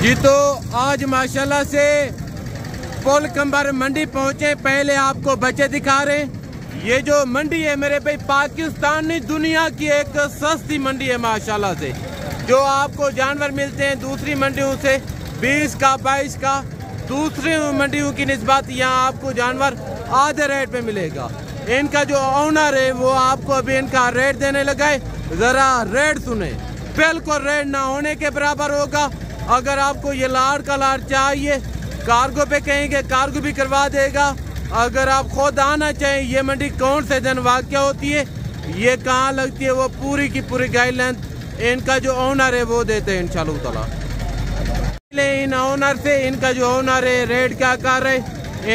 जी तो आज माशाल्लाह से पुल कंबर मंडी पहुंचे। पहले आपको बच्चे दिखा रहे हैं। ये जो मंडी है मेरे भाई पाकिस्तान नहीं दुनिया की एक सस्ती मंडी है माशाल्लाह से। जो आपको जानवर मिलते हैं दूसरी मंडियों से 20 का 22 का, दूसरी मंडियों की निस्बत यहाँ आपको जानवर आधे रेट पे मिलेगा। इनका जो ऑनर है वो आपको अभी इनका रेट देने लगा है, जरा रेट सुने। बिल्कुल रेट ना होने के बराबर होगा। अगर आपको ये लाड़ का लाड़ चाहिए कार्गो पे कहेंगे कार्गो भी करवा देगा। अगर आप खुद आना चाहें ये मंडी कौन से दिन वाक़या होती है, ये कहाँ लगती है, वो पूरी की पूरी गाइडलाइन इनका जो ओनर है वो देते हैं इंशाल्लाह ताला। इन ओनर से इनका जो ओनर है रेट क्या कर रहे,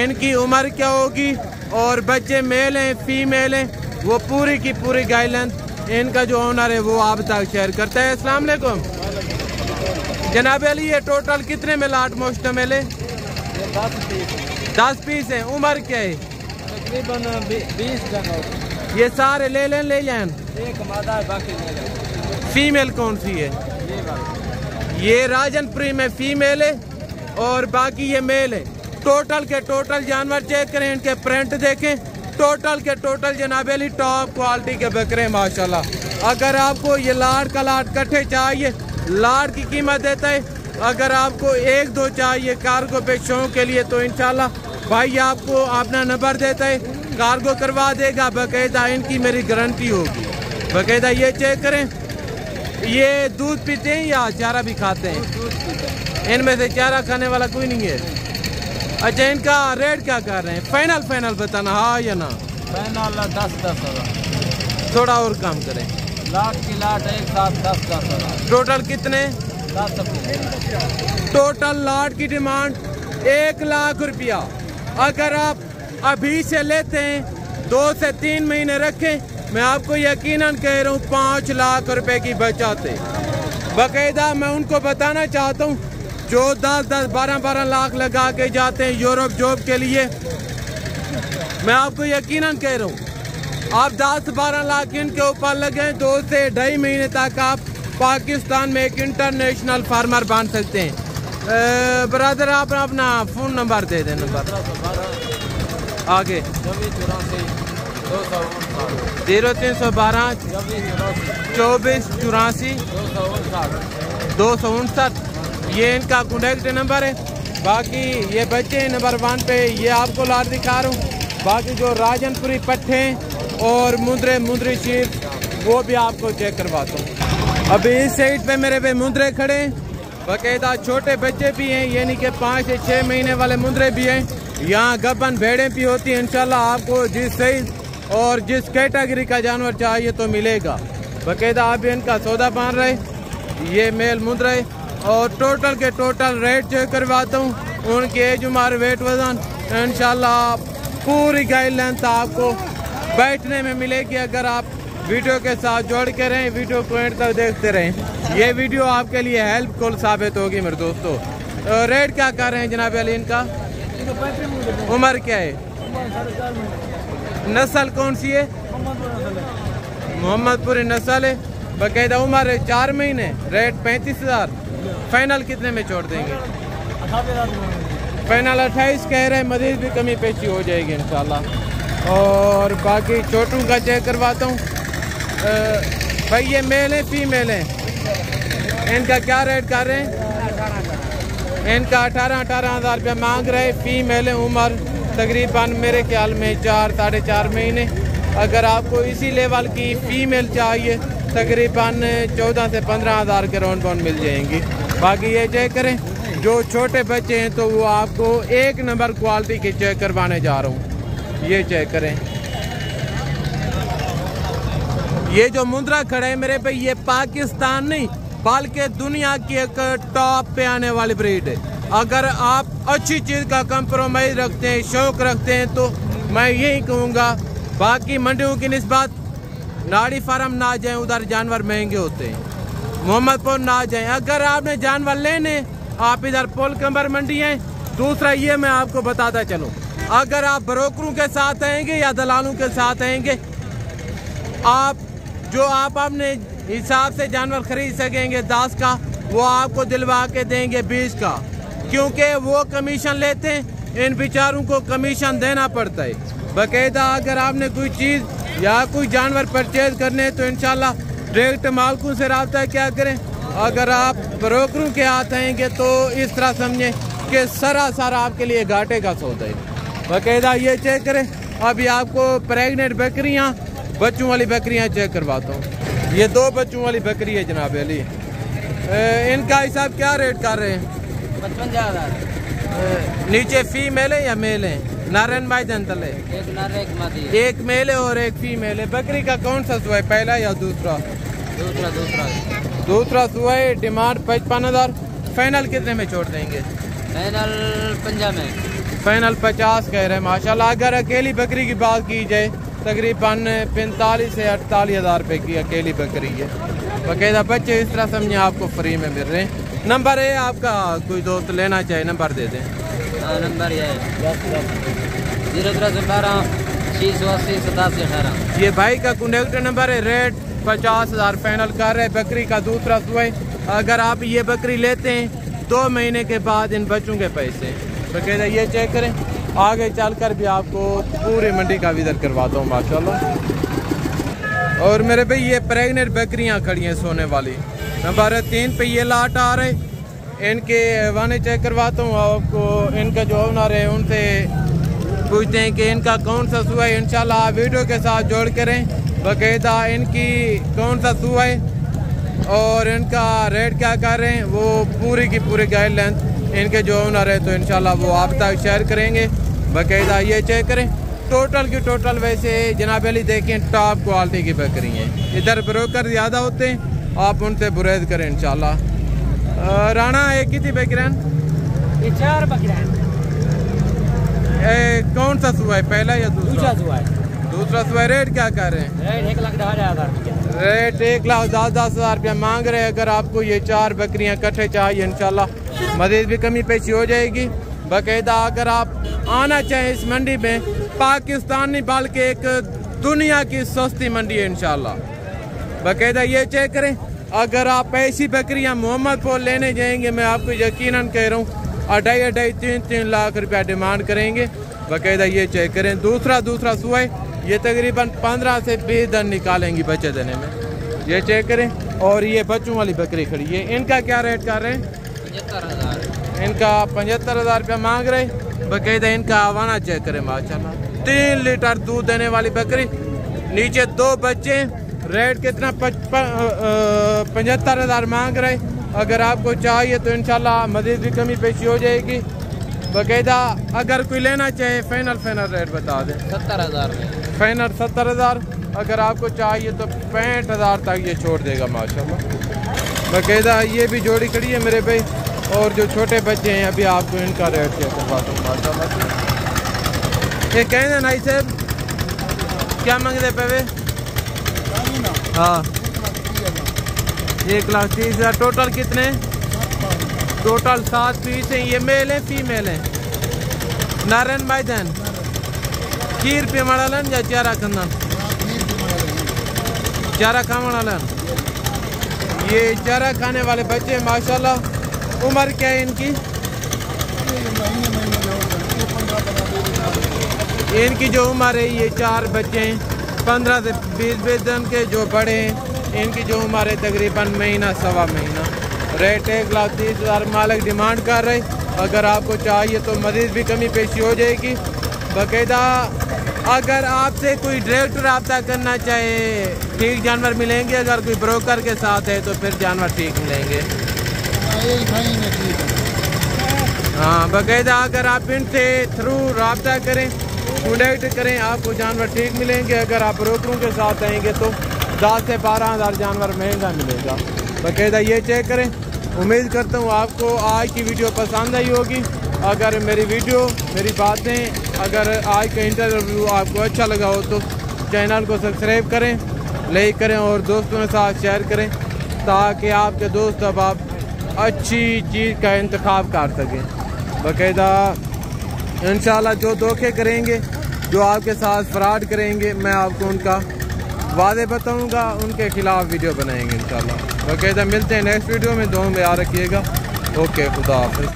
इनकी उम्र क्या होगी और बच्चे मेल हैं फीमेल हैं, वो पूरी की पूरी गाइडलाइन इनका जो ओनर है वो आप तक शेयर करता है। अस्सलाम वालेकुम जनाब अली, ये टोटल कितने में लाट मुश्तमिल है? 10 पीस है। उम्र क्या है? तकरीबन 20 ये सारे ले लें ले जाएं? एक मादा है, बाकी ले लें। फीमेल कौन सी है? ये राजनपुरी में फीमेल है और बाकी ये मेल है। टोटल के टोटल जानवर चेक करें, इनके प्रिंट देखें। टोटल के टोटल जनाब अली टॉप क्वालिटी के बकरे माशाल्लाह। अगर आपको ये लाड़ का लाड़ कट्ठे चाहिए, लाड़ की कीमत देता है। अगर आपको 1-2 चाहिए कार्गो पे शौक के लिए तो इंशाल्लाह भाई आपको अपना नंबर देता है, कार्गो करवा देगा। बाकायदा इनकी मेरी गारंटी होगी। बाकायदा ये चेक करें, ये दूध पीते हैं या चारा भी खाते हैं? इनमें से चारा खाने वाला कोई नहीं है। अच्छा, इनका रेट क्या कर रहे हैं? फाइनल बताना, हाँ या ना? फाइनल 10,000। थोड़ा और कम करें। लाट की लाट एक साथ 10,000। टोटल कितने? 10,000। टोटल लाट की डिमांड 1 लाख रुपया। अगर आप अभी से लेते हैं 2 से 3 महीने रखें, मैं आपको यकीनन कह रहा हूँ 5 लाख रुपए की बचाते। बाकायदा मैं उनको बताना चाहता हूँ जो 10-10, 12-12 लाख लगा के जाते हैं यूरोप जॉब के लिए। मैं आपको यकीनन कह रहा हूँ आप 10-12 लाख इनके ऊपर लगे 2 से 2.5 महीने तक आप पाकिस्तान में एक इंटरनेशनल फार्मर बन सकते हैं। ब्रदर आप अपना फ़ोन नंबर दे दें। नंबर आगे 0312 24 84 259 ये इनका कॉन्टेक्ट नंबर है। बाकी ये बच्चे नंबर 1 पे ये आपको लाड़ दिखा रहा हूँ। बाकी जो राजनपुरी पट्टे और मुंदरे शीर वो भी आपको चेक करवाता हूँ। अभी इस साइड पे मेरे पे मुंदरे खड़े हैं, बाकायदा छोटे बच्चे भी हैं, यानी कि 5 से 6 महीने वाले मुंदरे भी हैं। यहाँ गबन भेड़ें भी होती हैं। इंशाल्लाह आपको जिस साइज और जिस कैटेगरी का जानवर चाहिए तो मिलेगा। बाकायदा आप इनका सौदा बांध रहे, ये मेल मुंदरे और टोटल के टोटल रेट चेक करवाता हूँ। उनकी एज उम्र वेट वजन इंशाल्लाह पूरी गाइडलाइन तो आपको बैठने में मिलेगी। अगर आप वीडियो के साथ जोड़ के रहें, वीडियो को एंड तक देखते रहें, ये वीडियो आपके लिए हेल्पफुल साबित होगी मेरे दोस्तों। रेट क्या कर रहे हैं जनाब अली इनका? उम्र क्या है? नस्ल कौन सी है? मोहम्मदपुरी नस्ल है। बाकायदा उम्र है 4 महीने। रेट 35,000। फाइनल कितने में छोड़ देंगे? फाइनल 28 कह रहे हैं, मजीद भी कमी पेशी हो जाएगी इंशाल्लाह। और बाकी छोटू का चेक करवाता हूँ। भाई ये मेल है फीमेल है, इनका क्या रेट कर रहे हैं? इनका 18,000 रुपया मांग रहे। फीमेल है, उम्र तकरीबन मेरे ख्याल में 4-4.5 महीने। अगर आपको इसी लेवल की फीमेल चाहिए तकरीबन 14 से 15,000 के राउंड बाउंड मिल जाएंगी। बाकी ये चेक करें, जो छोटे बच्चे हैं तो वो आपको 1 नंबर क्वालिटी के चेक करवाने जा रहा हूँ। ये चेक करें, ये जो मुंद्रा खड़े हैं मेरे भाई, ये पाकिस्तान नहीं बल्कि दुनिया की एक टॉप पे आने वाली ब्रीड है। अगर आप अच्छी चीज़ का कंप्रोमाइज रखते हैं, शौक रखते हैं, तो मैं यही कहूँगा बाकी मंडियों की निस्बत नाड़ी फार्म ना जाएं, उधर जानवर महंगे होते हैं। मोहम्मदपुर ना जाएं। अगर आपने जानवर लेने, आप इधर पुल कंबर मंडी हैं। दूसरा ये मैं आपको बताता चलूँ, अगर आप ब्रोकरों के साथ आएंगे या दलालों के साथ आएंगे, आप जो आप अपने हिसाब से जानवर खरीद सकेंगे 10 का, वो आपको दिलवा के देंगे 20 का, क्योंकि वो कमीशन लेते हैं, इन बेचारों को कमीशन देना पड़ता है। बाकायदा अगर आपने कोई चीज़ या कोई जानवर परचेज करने तो इंशाल्लाह डायरेक्ट मालकों से रब्ता क्या करें। अगर आप ब्रोकरों के हाथ आएंगे तो इस तरह समझें कि सरासर आपके लिए घाटे का सौदा है। बाकायदा ये चेक करें। अभी आपको प्रेग्नेंट बकरियां, बच्चों वाली बकरियां चेक करवाता हूँ। ये 2 बच्चों वाली बकरी है जनाब अली। इनका हिसाब क्या रेट कर रहे हैं? 55,000। नीचे फीमेल है या मेल है? नारायण भाई जनतल है, एक नर एक मादी, एक मेल है और एक फीमेल है। बकरी का कौन सा सुआ है, पहला या दूसरा? दूसरा सुआ है। डिमांड 55,000। फाइनल कितने में छोड़ देंगे? फाइनल 50 में। फाइनल 50 कह रहे हैं माशाल्लाह। अगर अकेली बकरी की बात की जाए तकरीबन 45 से 48 हज़ार रुपये की अकेली बकरी है। बाकायदा बच्चे इस तरह समझे आपको फ्री में मिल रहे हैं। नंबर है आपका, कोई दोस्त लेना चाहे नंबर दे दें। नंबर ये 0312 680 87 18। ये भाई का कॉन्टेक्ट नंबर है। रेट 50,000 फाइनल कर रहे हैं। बकरी का दूसरा सुआ है। अगर आप ये बकरी लेते हैं 2 महीने के बाद इन बच्चों के पैसे। बाकायदा ये चेक करें। आगे चलकर भी आपको पूरी मंडी का विजिट करवाता हूँ माशाल्लाह। और मेरे भाई ये प्रेग्नेंट बकरियाँ खड़ी हैं सोने वाली। नंबर 3 पे ये लाट आ रहे, इनके वाने चेक करवाता हूँ आपको। इनका जो ओनर है उनसे पूछते हैं कि इनका कौन सा सुआ है। इंशाल्लाह आप वीडियो के साथ जोड़ करें बाकायदा इनकी कौन सा सुआ है और इनका रेट क्या कर रहे हैं, वो पूरी की पूरी गाइडलाइन इनके जो ओनर है तो इंशाल्लाह वो आप तक शेयर करेंगे। बाकायदा ये चेक करें। टोटल की टोटल वैसे जनाब अली देखें टॉप क्वालिटी की बकरी हैं। इधर ब्रोकर ज़्यादा होते हैं, आप उनसे बुरेद करें इंशाल्लाह। राणा एक कितनी बकरियां? 4 बकरियां। कौन सा सुआ है, पहला या दूसरा? दूसरा सुआ। रेट क्या कर रहे हैं? रेट 1,10,000 रुपया। रेट 1,10,000 रुपया मांग रहे हैं। अगर आपको ये 4 बकरियां इकट्ठे चाहिए इंशाल्लाह मज़ीद भी कमी पेशी हो जाएगी। बाकायदा अगर आप आना चाहें इस मंडी में, पाकिस्तान नहीं बल्कि एक दुनिया की सस्ती मंडी है इंशाल्लाह। बाकायदा ये चेक करें। अगर आप ऐसी बकरियां मोहम्मदपुर लेने जाएंगे, मैं आपको यकीनन कह रहा हूँ 2.5-3 लाख रुपया डिमांड करेंगे। बाकायदा ये चेक करें। दूसरा सुआ है। ये तकरीबन 15 से 20 दिन निकालेंगी बच्चे देने में। ये चेक करें। और ये बच्चों वाली बकरी खड़ी है। इनका क्या रेट कर रहे हैं? 75,000। इनका 75,000 रुपया मांग रहे। बाकायदा इनका आवाना चेक करें माशाल्लाह। 3 लीटर दूध देने वाली बकरी। नीचे 2 बच्चे। रेट कितना? 75,000 मांग रहे। अगर आपको चाहिए तो इंशाल्लाह मज़ीद भी कमी पेशी हो जाएगी। बाकायदा अगर कोई लेना चाहे फाइनल रेट बता दें। 70,000। फाइनल 70,000। अगर आपको चाहिए तो 65,000 तक ये छोड़ देगा माशाल्लाह। बाकायदा ये भी जोड़ी खड़ी है मेरे भाई। और जो छोटे बच्चे हैं अभी आपको इनका रेट चेक करवाता हूँ माशाल्लाह। ये कहें नाई साहब क्या मांगते पे? हाँ 1,30,000। टोटल कितने? टोटल 7 पीस हैं। ये मेल है फीमेल है? नारायण भाई धन खीर पे मड़ालन या चारा खंदा? चारा खा मड़ालन। ये चारा खाने वाले बच्चे माशाल्लाह। उम्र क्या है इनकी? इनकी जो उम्र है ये 4 बच्चे हैं 15 से 20 दिन के। जो बड़े हैं इनकी जो उम्र है तकरीबन महीना सवा महीना। रेट 1,30,000 मालिक डिमांड कर रहे। अगर आपको चाहिए तो मज़ीद भी कमी पेशी हो जाएगी। बाकायदा अगर आपसे कोई डायरेक्ट रब्ता करना चाहे ठीक जानवर मिलेंगे। अगर कोई ब्रोकर के साथ है तो फिर जानवर ठीक मिलेंगे। हाँ बाकायदा अगर आप इनसे थ्रू रब्ता करें, कॉन्टेक्ट करें, आपको जानवर ठीक मिलेंगे। अगर आप ब्रोकरों के साथ आएंगे तो 10 से 12,000 जानवर महंगा मिलेगा। बाकायदा ये चेक करें। उम्मीद करता हूँ आपको आज की वीडियो पसंद आई होगी। अगर मेरी वीडियो, मेरी बातें, अगर आज का इंटरव्यू आपको अच्छा लगा हो तो चैनल को सब्सक्राइब करें, लाइक करें और दोस्तों के साथ शेयर करें ताकि आपके दोस्त अब आप अच्छी चीज़ का इंतखाब कर सकें। बाकायदा इंशाल्लाह जो धोखे करेंगे, जो आपके साथ फ्रॉड करेंगे, मैं आपको उनका वादे बताऊंगा उनके खिलाफ वीडियो बनाएंगे इंशाल्लाह। ओके, तो मिलते हैं नेक्स्ट वीडियो में। दुआ में याद रखिएगा। ओके, खुदा हाफिज़।